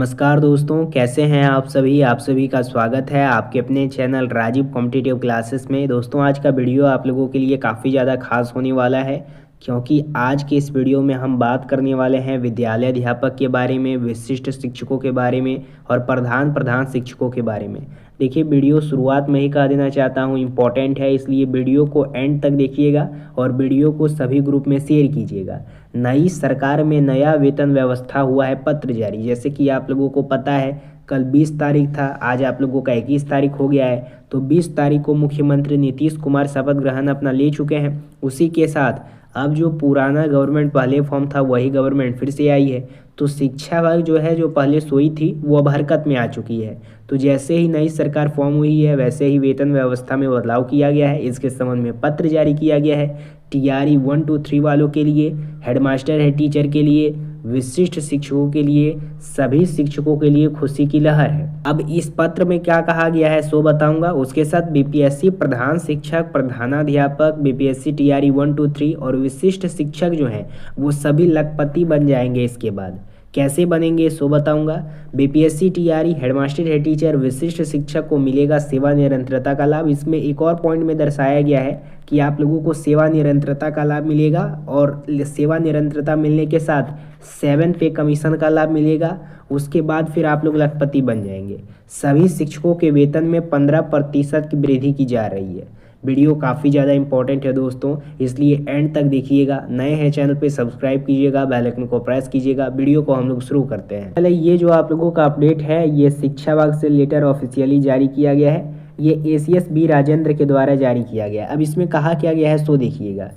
नमस्कार दोस्तों, कैसे हैं आप सभी का स्वागत है आपके अपने चैनल राजीव कॉम्पिटिटिव क्लासेस में। दोस्तों, आज का वीडियो आप लोगों के लिए काफ़ी ज़्यादा खास होने वाला है, क्योंकि आज के इस वीडियो में हम बात करने वाले हैं विद्यालय अध्यापक के बारे में, विशिष्ट शिक्षकों के बारे में और प्रधान शिक्षकों के बारे में। देखिए, वीडियो शुरुआत में ही कह देना चाहता हूँ, इम्पॉर्टेंट है, इसलिए वीडियो को एंड तक देखिएगा और वीडियो को सभी ग्रुप में शेयर कीजिएगा। नई सरकार में नया वेतन व्यवस्था हुआ है पत्र जारी। जैसे कि आप लोगों को पता है, कल 20 तारीख था, आज आप लोगों का 21 तारीख हो गया है। तो 20 तारीख को मुख्यमंत्री नीतीश कुमार शपथ ग्रहण अपना ले चुके हैं। उसी के साथ अब जो पुराना गवर्नमेंट पहले फॉर्म था, वही गवर्नमेंट फिर से आई है। तो शिक्षा विभाग जो है, जो पहले सोई थी, वो अब हरकत में आ चुकी है। तो जैसे ही नई सरकार फॉर्म हुई है, वैसे ही वेतन व्यवस्था में बदलाव किया गया है। इसके संबंध में पत्र जारी किया गया है। टीआरई 1 2 3 वालों के लिए, हेडमास्टर हेड टीचर के लिए, विशिष्ट शिक्षकों के लिए, सभी शिक्षकों के लिए खुशी की लहर है। अब इस पत्र में क्या कहा गया है सो बताऊंगा। उसके साथ बीपीएससी प्रधान शिक्षक, प्रधानाध्यापक, बीपीएससी टीआरई 1 2 3 और विशिष्ट शिक्षक जो हैं वो सभी लखपति बन जाएंगे। इसके बाद कैसे बनेंगे सो बताऊंगा। BPSC TRE, headmaster head teacher, विशिष्ट शिक्षक को मिलेगा सेवा निरंतरता का लाभ। इसमें एक और पॉइंट में दर्शाया गया है कि आप लोगों को सेवा निरंतरता का लाभ मिलेगा और सेवा निरंतरता मिलने के साथ 7 पे कमीशन का लाभ मिलेगा। उसके बाद फिर आप लोग लखपति बन जाएंगे। सभी शिक्षकों के वेतन में 15% की वृद्धि की जा रही है। वीडियो काफ़ी ज़्यादा इंपॉर्टेंट है दोस्तों, इसलिए एंड तक देखिएगा। नए हैं चैनल पे सब्सक्राइब कीजिएगा, बेल आइकन को प्रेस कीजिएगा। वीडियो को हम लोग शुरू करते हैं। पहले ये जो आप लोगों का अपडेट है, ये शिक्षा विभाग से लेटर ऑफिशियली जारी किया गया है। ये एसीएस बी राजेंद्र के द्वारा जारी किया गया। अब इसमें कहा क्या गया है सो देखिएगा।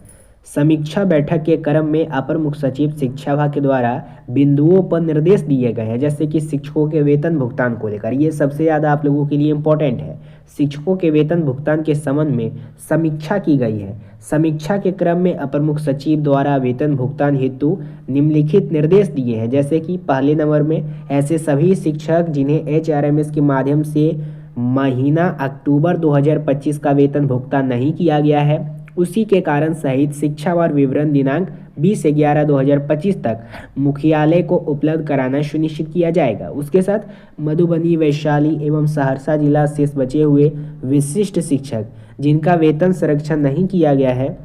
समीक्षा बैठक के क्रम में अपर मुख्य सचिव शिक्षा विभाग के द्वारा बिंदुओं पर निर्देश दिए गए हैं, जैसे कि शिक्षकों के वेतन भुगतान को लेकर। ये सबसे ज़्यादा आप लोगों के लिए इम्पोर्टेंट है। शिक्षकों के वेतन भुगतान के संबंध में समीक्षा की गई है। समीक्षा के क्रम में अपर मुख्य सचिव द्वारा वेतन भुगतान हेतु निम्नलिखित निर्देश दिए हैं, जैसे कि पहले नंबर में ऐसे सभी शिक्षक जिन्हें एचआरएमएस के माध्यम से महीना अक्टूबर 2025 का वेतन भुगतान नहीं किया गया है, उसी के कारण सहित शिक्षावार विवरण दिनांक 20/11/2025 तक मुख्यालय को उपलब्ध कराना सुनिश्चित किया जाएगा। उसके साथ मधुबनी, वैशाली एवं सहरसा जिला शेष बचे हुए विशिष्ट शिक्षक जिनका वेतन संरक्षण नहीं किया गया है,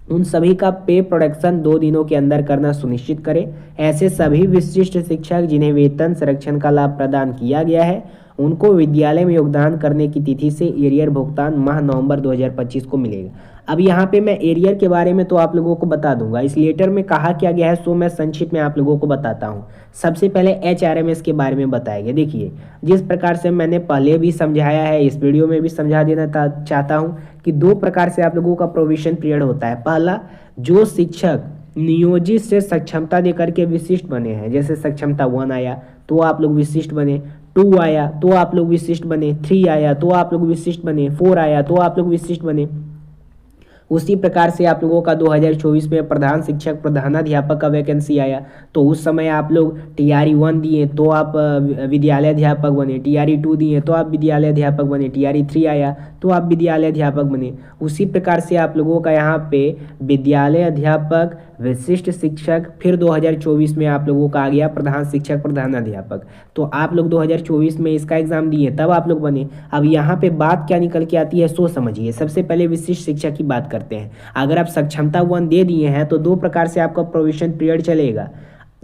उन सभी का पे प्रोडक्शन 2 दिनों के अंदर करना सुनिश्चित करें। ऐसे सभी विशिष्ट शिक्षक जिन्हें वेतन संरक्षण का लाभ प्रदान किया गया है, उनको विद्यालय में योगदान करने की तिथि से एरियर भुगतान माह नवंबर 2025 को मिलेगा। अब यहाँ पे मैं एरियर के बारे में तो आप लोगों को बता दूंगा। इस लेटर में कहा क्या गया है सो मैं संक्षिप्त में आप लोगों को बताता हूँ। सबसे पहले एचआरएमएस के बारे में बताया गया। देखिए, जिस प्रकार से मैंने पहले भी समझाया है, इस वीडियो में भी समझा देना चाहता हूँ कि 2 प्रकार से आप लोगों का प्रोविजन पीरियड होता है। पहला, जो शिक्षक नियोजित से सक्षमता देकर के विशिष्ट बने हैं, जैसे सक्षमता 1 आया तो आप लोग विशिष्ट बने, 2 आया तो आप लोग विशिष्ट बने, 3 आया तो आप लोग विशिष्ट बने, 4 आया तो आप लोग विशिष्ट बने। उसी प्रकार से आप लोगों का 2024 में प्रधान शिक्षक, प्रधानाध्यापक का वैकेंसी आया तो उस समय आप लोग टीआरई 1 दिए तो आप विद्यालय अध्यापक बने, टीआरई 2 दिए तो आप विद्यालय अध्यापक बने, टीआरई 3 आया तो आप विद्यालय अध्यापक बने। उसी प्रकार से आप लोगों का यहाँ पे विद्यालय अध्यापक, विशिष्ट शिक्षक, फिर 2024 में आप लोगों का आ गया प्रधान शिक्षक, प्रधानाध्यापक। तो आप लोग 2024 में इसका एग्जाम दिए तब आप लोग बने। अब यहाँ पे बात क्या निकल के आती है सो समझिए। सबसे पहले विशिष्ट शिक्षक की बात करते हैं। अगर आप सक्षमता 1 दे दिए हैं तो 2 प्रकार से आपका प्रोविजन पीरियड चलेगा।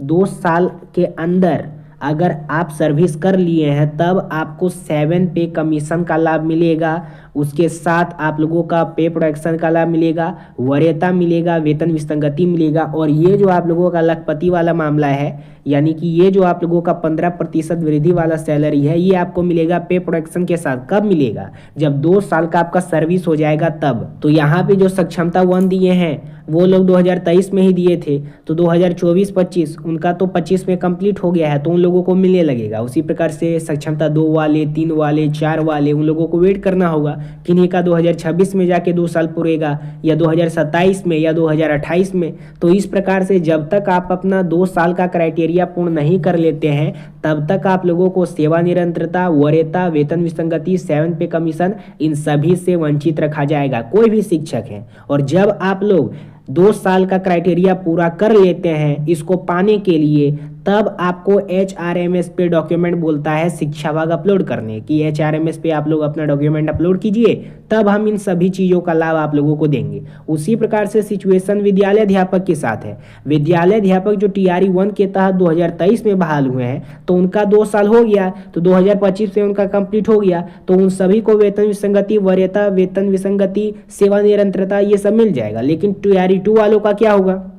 2 साल के अंदर अगर आप सर्विस कर लिए हैं तब आपको 7 पे कमीशन का लाभ मिलेगा। उसके साथ आप लोगों का पे प्रोडक्शन का लाभ मिलेगा, वरीयता मिलेगा, वेतन विसंगति मिलेगा। और ये जो आप लोगों का लखपति वाला मामला है, यानी कि ये जो आप लोगों का 15% वृद्धि वाला सैलरी है, ये आपको मिलेगा पे प्रोडक्शन के साथ। कब मिलेगा? जब 2 साल का आपका सर्विस हो जाएगा तब। तो यहाँ पे जो सक्षमता 1 दिए हैं वो लोग 2023 में ही दिए थे, तो 2024-25 उनका तो 25 में कंप्लीट हो गया है, तो उन लोगों को मिलने लगेगा। उसी प्रकार से सक्षमता 2 वाले, 3 वाले, 4 वाले, उन लोगों को वेट करना होगा। किन्हीं का 2026 में जाके 2 साल पूरेगा, या 2027 में, या 2028 में। तो इस प्रकार से जब तक आप अपना 2 साल का क्राइटेरिया पूर्ण नहीं कर लेते हैं तब तक आप लोगों को सेवा निरंतरता, वरीयता, वेतन विसंगति, 7 पे कमीशन, इन सभी से वंचित रखा जाएगा, कोई भी शिक्षक है। और जब आप लोग 2 साल का क्राइटेरिया पूरा कर लेते हैं इसको पाने के लिए, तब आपको HRMS पे डॉक्यूमेंट बोलता है शिक्षा विभाग अपलोड करने की HRMS पे आप लोग अपना डॉक्यूमेंट अपलोड कीजिए, तब हम इन सभी चीज़ों का लाभ आप लोगों को देंगे। उसी प्रकार से सिचुएशन विद्यालय अध्यापक के साथ है। विद्यालय अध्यापक जो TRE 1 के तहत 2023 में बहाल हुए हैं, तो उनका 2 साल हो गया, तो 2025 से उनका कंप्लीट हो गया, तो उन सभी को वेतन विसंगति, वरीयता, वेतन विसंगति, सेवा निरंतरता ये सब मिल जाएगा। लेकिन TRE 2 वालों का क्या होगा,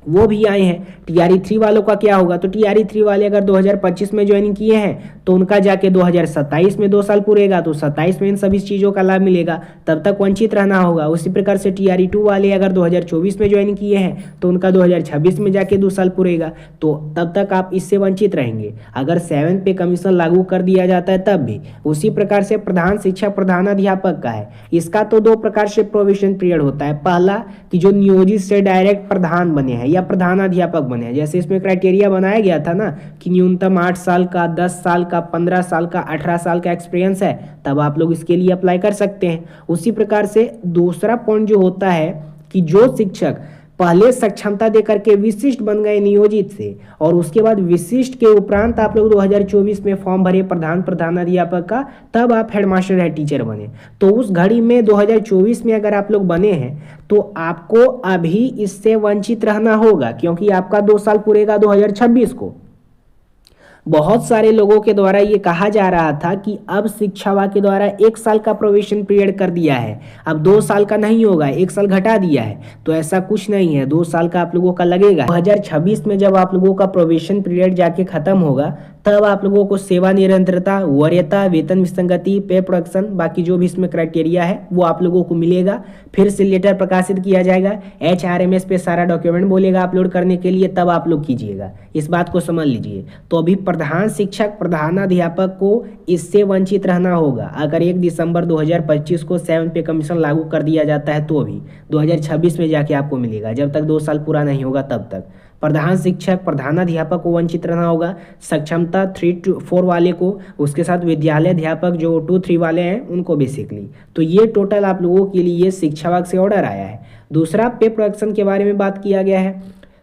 वो भी आए हैं। TRE 3 वालों का क्या होगा, तो TRE 3 वाले अगर 2025 में ज्वाइनिंग किए हैं तो उनका जाके 2027 में 2 साल पूरेगा, तो 27 में इन सभी चीज़ों का लाभ मिलेगा, तब तक वंचित रहना होगा। उसी प्रकार से TRE 2 वाले अगर 2024 में ज्वाइनिंग किए हैं तो उनका 2026 में जाके 2 साल पूरेगा, तो तब तक आप इससे वंचित रहेंगे। अगर 7 पे कमीशन लागू कर दिया जाता है तब भी। उसी प्रकार से प्रधान शिक्षक प्रधानाध्यापक का है, इसका तो 2 प्रकार से प्रोविजन पीरियड होता है। पहला कि जो नियोजित से डायरेक्ट प्रधान बने हैं या प्रधानाध्यापक बने हैं, जैसे इसमें क्राइटेरिया बनाया गया था ना कि न्यूनतम 8 साल का, 10 साल का, 15 साल का, 18 साल का एक्सपीरियंस है, तब आप लोग इसके लिए अप्लाई कर सकते हैं। उसी प्रकार से दूसरा पॉइंट जो होता है कि जो शिक्षक पहले सक्षमता देकर के विशिष्ट बन गए नियोजित से, और उसके बाद विशिष्ट के उपरांत आप लोग 2024 में फॉर्म भरे प्रधानाध्यापक का, तब आप हेडमास्टर हेड टीचर बने, तो उस घड़ी में 2024 में अगर आप लोग बने हैं तो आपको अभी इससे वंचित रहना होगा, क्योंकि आपका 2 साल पूरेगा 2026 को। बहुत सारे लोगों के द्वारा ये कहा जा रहा था कि अब शिक्षा विभाग के द्वारा 1 साल का प्रोविजन पीरियड कर दिया है, अब 2 साल का नहीं होगा, 1 साल घटा दिया है, तो ऐसा कुछ नहीं है, 2 साल का आप लोगों का लगेगा। 2026 में जब आप लोगों का प्रोविजन पीरियड जाके खत्म होगा, तब आप लोगों को सेवा निरंतरता, वरीयता, वेतन विसंगति, पे प्रोडक्शन, बाकी जो भी इसमें क्राइटेरिया है वो आप लोगों को मिलेगा। फिर से लेटर प्रकाशित किया जाएगा, HRMS पे सारा डॉक्यूमेंट बोलेगा अपलोड करने के लिए, तब आप लोग कीजिएगा। इस बात को समझ लीजिए। तो अभी प्रधान शिक्षक प्रधानाध्यापक को इससे वंचित रहना होगा। अगर 1 दिसंबर 2025 को 7 पे कमीशन लागू कर दिया जाता है तो भी 2026 में जाके आपको मिलेगा, जब तक 2 साल पूरा नहीं होगा तब तक। प्रधान शिक्षक प्रधानाध्यापक को वंचित रहना होगा, सक्षमता 3 to 4 वाले को, उसके साथ विद्यालय अध्यापक जो 2 3 वाले हैं उनको बेसिकली। तो ये टोटल आप लोगों के लिए शिक्षा विभाग से ऑर्डर आया है। दूसरा पे प्रोडक्शन के बारे में बात किया गया है,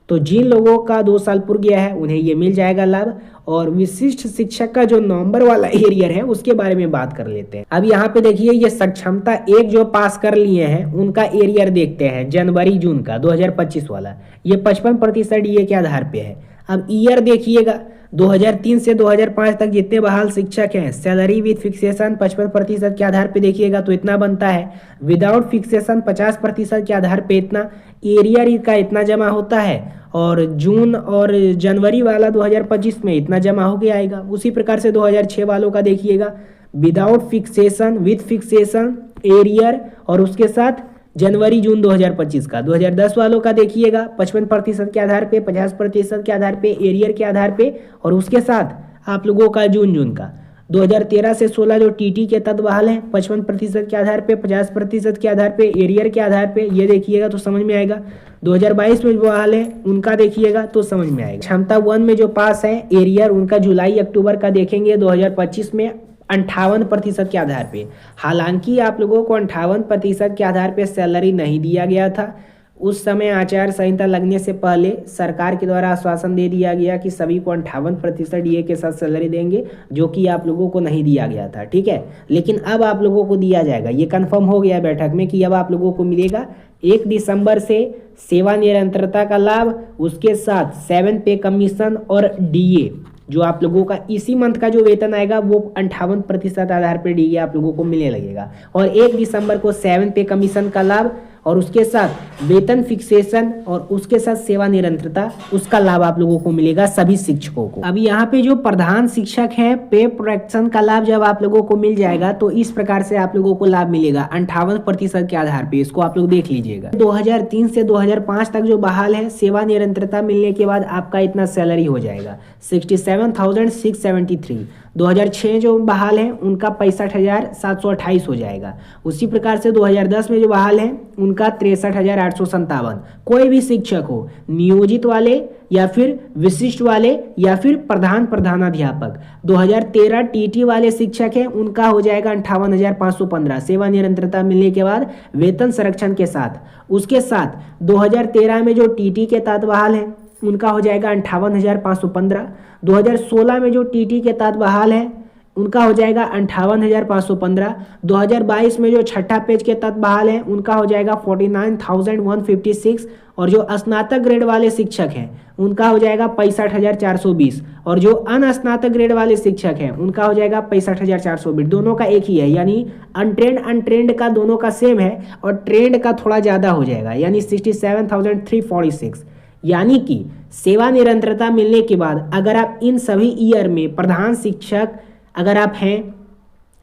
तो जिन लोगों का 2 साल पूर गया है उन्हें ये मिल जाएगा लाभ। और विशिष्ट शिक्षक का जो नवंबर वाला एरियर है उसके बारे में बात कर लेते हैं। अब यहाँ पे देखिए, ये सक्षमता 1 जो पास कर लिए हैं उनका एरियर देखते हैं, जनवरी जून का 2025 वाला, ये 55% DA के आधार पे है। अब ईयर देखिएगा, 2003 से 2005 तक जितने बहाल शिक्षक हैं, सैलरी विद फिक्सेशन 55% के आधार पे देखिएगा तो इतना बनता है, विदाउट फिक्सेशन 50% के आधार पे इतना, एरियर का इतना जमा होता है, और जून और जनवरी वाला 2025 में इतना जमा हो के आएगा। उसी प्रकार से 2006 वालों का देखिएगा, without fixation, with fixation, arrear, और उसके साथ जनवरी जून 2025 का। 2010 वालों का देखिएगा 55% के आधार पे, 50% के आधार पे, एरियर के आधार पे, और उसके साथ आप लोगों का जून का। 2013 से 16 जो TT के तत्व बहाल हैं 55% के आधार पे, 50% के आधार पे, एरियर के आधार पे, ये देखिएगा तो समझ में आएगा। 2022 में जो बहाल है उनका देखिएगा तो समझ में आएगा। क्षमता 1 में जो पास है एरियर, उनका जुलाई अक्टूबर का देखेंगे 2025 में 58% के आधार पे। हालांकि आप लोगों को 58% के आधार पे सैलरी नहीं दिया गया था, उस समय आचार संहिता लगने से पहले सरकार के द्वारा आश्वासन दे दिया गया कि सभी को 58% DA के साथ सैलरी देंगे, जो कि आप लोगों को नहीं दिया गया था, ठीक है। लेकिन अब आप लोगों को दिया जाएगा, ये कंफर्म हो गया बैठक में कि अब आप लोगों को मिलेगा 1 दिसंबर से सेवा निरंतरता का लाभ, उसके साथ 7 पे कमीशन और DA, जो आप लोगों का इसी मंथ का जो वेतन आएगा वो 58% आधार पर DA आप लोगों को मिलने लगेगा। और 1 दिसंबर को 7 पे कमीशन का लाभ, और उसके साथ वेतन फिक्सेशन, और उसके साथ सेवा निरंतरता, उसका लाभ आप लोगों को मिलेगा सभी शिक्षकों को। अब यहाँ पे जो प्रधान शिक्षक है, पे प्रोटेक्शन का लाभ जब आप लोगों को मिल जाएगा तो इस प्रकार से आप लोगों को लाभ मिलेगा 58% के आधार पे। इसको आप लोग देख लीजिएगा। 2003 से 2005 तक जो बहाल है, सेवा निरंतरता मिलने के बाद आपका इतना सैलरी हो जाएगा 67,673। 2006 जो बहाल है उनका 65,728 हो जाएगा। उसी प्रकार से 2010 में जो बहाल है उनका 63,857। कोई भी शिक्षक हो, नियोजित वाले या फिर विशिष्ट वाले या फिर प्रधानाध्यापक। 2013 TT वाले शिक्षक हैं, उनका हो जाएगा 58,515 सेवा निरंतरता मिलने के बाद वेतन संरक्षण के साथ। उसके साथ 2013 में जो TT के तहत बहाल है उनका हो जाएगा 58,515। 2016 में जो टीटी के तहत बहाल है उनका हो जाएगा 58,515। 2022 में जो छठा पेज के तहत बहाल है उनका हो जाएगा 49,156। और जो स्नातक ग्रेड वाले शिक्षक हैं उनका हो जाएगा 65,420। और जो अनस्नातक ग्रेड वाले शिक्षक हैं उनका हो जाएगा 65,420। दोनों का एक ही है, यानी अनट्रेंड का दोनों का सेम है और ट्रेंड का थोड़ा ज़्यादा हो जाएगा, यानी 67,346। यानी कि सेवा निरंतरता मिलने के बाद अगर आप इन सभी ईयर में प्रधान शिक्षक अगर आप हैं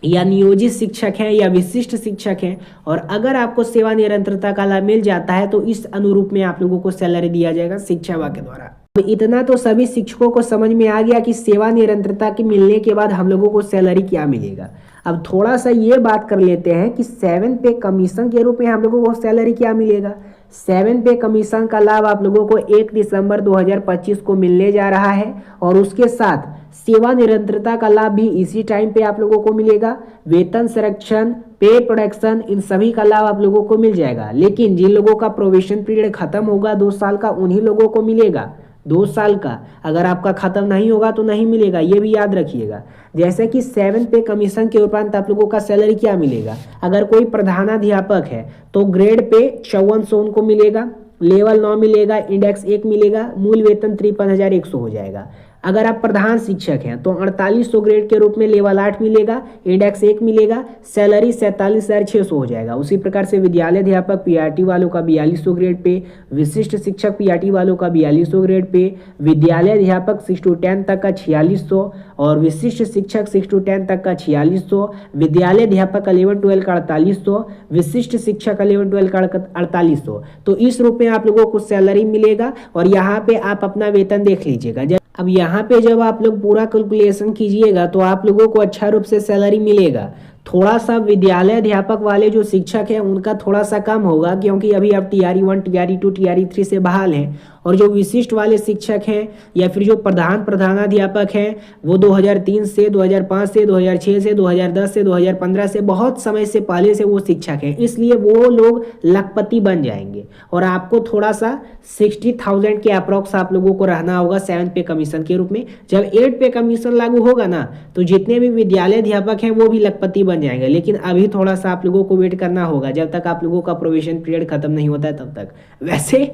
या नियोजित शिक्षक हैं या विशिष्ट शिक्षक हैं और अगर आपको सेवा निरंतरता का लाभ मिल जाता है तो इस अनुरूप में आप लोगों को सैलरी दिया जाएगा शिक्षा विभाग के द्वारा। इतना तो सभी शिक्षकों को समझ में आ गया कि सेवा निरंतरता के मिलने के बाद हम लोगों को सैलरी क्या मिलेगा। अब थोड़ा सा ये बात कर लेते हैं कि 7 पे कमीशन के रूप में हम लोगों को सैलरी क्या मिलेगा। 7 पे कमीशन का लाभ आप लोगों को 1 दिसंबर 2025 को मिलने जा रहा है और उसके साथ सेवा निरंतरता का लाभ भी इसी टाइम पे आप लोगों को मिलेगा। वेतन संरक्षण, पे प्रोडक्शन, इन सभी का लाभ आप लोगों को मिल जाएगा। लेकिन जिन लोगों का प्रोबेशन पीरियड खत्म होगा 2 साल का, उन्हीं लोगों को मिलेगा 2 साल का। अगर आपका खत्म नहीं होगा तो नहीं मिलेगा, ये भी याद रखिएगा। जैसे कि 7 पे कमीशन के उपरांत आप लोगों का सैलरी क्या मिलेगा। अगर कोई प्रधानाध्यापक है तो ग्रेड पे 5400 उनको मिलेगा, लेवल 9 मिलेगा, इंडेक्स 1 मिलेगा, मूल वेतन 53,100 हो जाएगा। अगर आप प्रधान शिक्षक हैं तो 4800 ग्रेड के रूप में लेवल 8 मिलेगा, इंडेक्स 1 मिलेगा, सैलरी 47,600 हो जाएगा। उसी प्रकार से विद्यालय अध्यापक पीआरटी वालों का 4200 ग्रेड पे, विशिष्ट शिक्षक पीआरटी वालों का 4200 ग्रेड पे, विद्यालय अध्यापक 6 to 10 तक का 4600 और विशिष्ट शिक्षक 6 to 10 तक का 4600, विद्यालय अध्यापक 11-12 का 4800, विशिष्ट शिक्षक 11-12 का 4800। तो इस रूप में आप लोगों को सैलरी मिलेगा और यहाँ पे आप अपना वेतन देख लीजिएगा। अब यहाँ पे जब आप लोग पूरा कैलकुलेशन कीजिएगा तो आप लोगों को अच्छा रूप से सैलरी मिलेगा। थोड़ा सा विद्यालय अध्यापक वाले जो शिक्षक हैं उनका थोड़ा सा कम होगा क्योंकि अभी आप TRE 1, TRE 2, TRE 3 से बहाल हैं। और जो विशिष्ट वाले शिक्षक हैं या फिर जो प्रधानाध्यापक हैं वो 2003 से, 2005 से, 2006 से, 2010 से, 2015 से, बहुत समय से पहले से वो शिक्षक हैं, इसलिए वो लोग लखपति बन जाएंगे। और आपको थोड़ा सा 60,000 के अप्रॉक्स आप लोगों को रहना होगा 7 पे कमीशन के रूप में। जब 8 पे कमीशन लागू होगा ना तो जितने भी विद्यालय अध्यापक हैं वो भी लखपति बन जाएंगे। लेकिन अभी थोड़ा सा आप लोगों को वेट करना होगा जब तक आप लोगों का प्रोबेशन पीरियड खत्म नहीं होता है तब तक। वैसे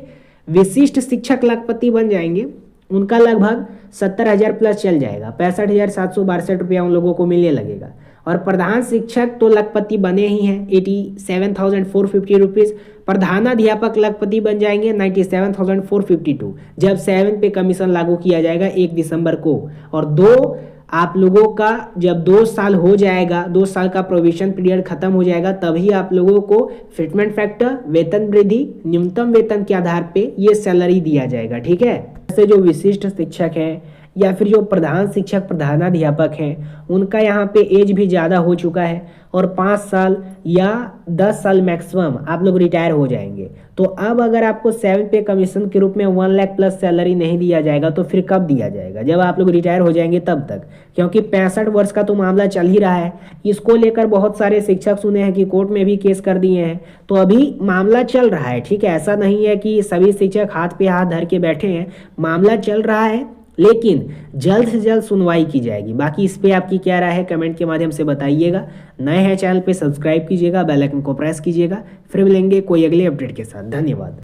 विशिष्ट शिक्षक लखपति बन जाएंगे, उनका लगभग 70,000 प्लस चल जाएगा, 65,762 रुपया उन लोगों को मिलने लगेगा। और प्रधान शिक्षक तो लखपति बने ही हैं 87,450 रुपीज़। प्रधानाध्यापक लखपति बन जाएंगे 97,452 जब 7 पे कमीशन लागू किया जाएगा 1 दिसंबर को। और आप लोगों का जब 2 साल हो जाएगा, 2 साल का प्रोविजन पीरियड खत्म हो जाएगा, तभी आप लोगों को फिटमेंट फैक्टर, वेतन वृद्धि, न्यूनतम वेतन के आधार पे ये सैलरी दिया जाएगा। ठीक है। जैसे जो विशिष्ट शिक्षक हैं या फिर जो प्रधान शिक्षक प्रधानाध्यापक हैं उनका यहाँ पे एज भी ज़्यादा हो चुका है और 5 साल या 10 साल मैक्सिमम आप लोग रिटायर हो जाएंगे। तो अब अगर आपको 7 पे कमीशन के रूप में 1 लाख प्लस सैलरी नहीं दिया जाएगा तो फिर कब दिया जाएगा, जब आप लोग रिटायर हो जाएंगे तब तक, क्योंकि 65 वर्ष का तो मामला चल ही रहा है। इसको लेकर बहुत सारे शिक्षक सुने हैं कि कोर्ट में भी केस कर दिए हैं, तो अभी मामला चल रहा है। ठीक है, ऐसा नहीं है कि सभी शिक्षक हाथ पे हाथ धर के बैठे हैं, मामला चल रहा है, लेकिन जल्द से जल्द सुनवाई की जाएगी। बाकी इस पे आपकी क्या राय है कमेंट के माध्यम से बताइएगा। नए हैं चैनल पे सब्सक्राइब कीजिएगा, बेल आइकन को प्रेस कीजिएगा। फिर मिलेंगे कोई अगले अपडेट के साथ। धन्यवाद।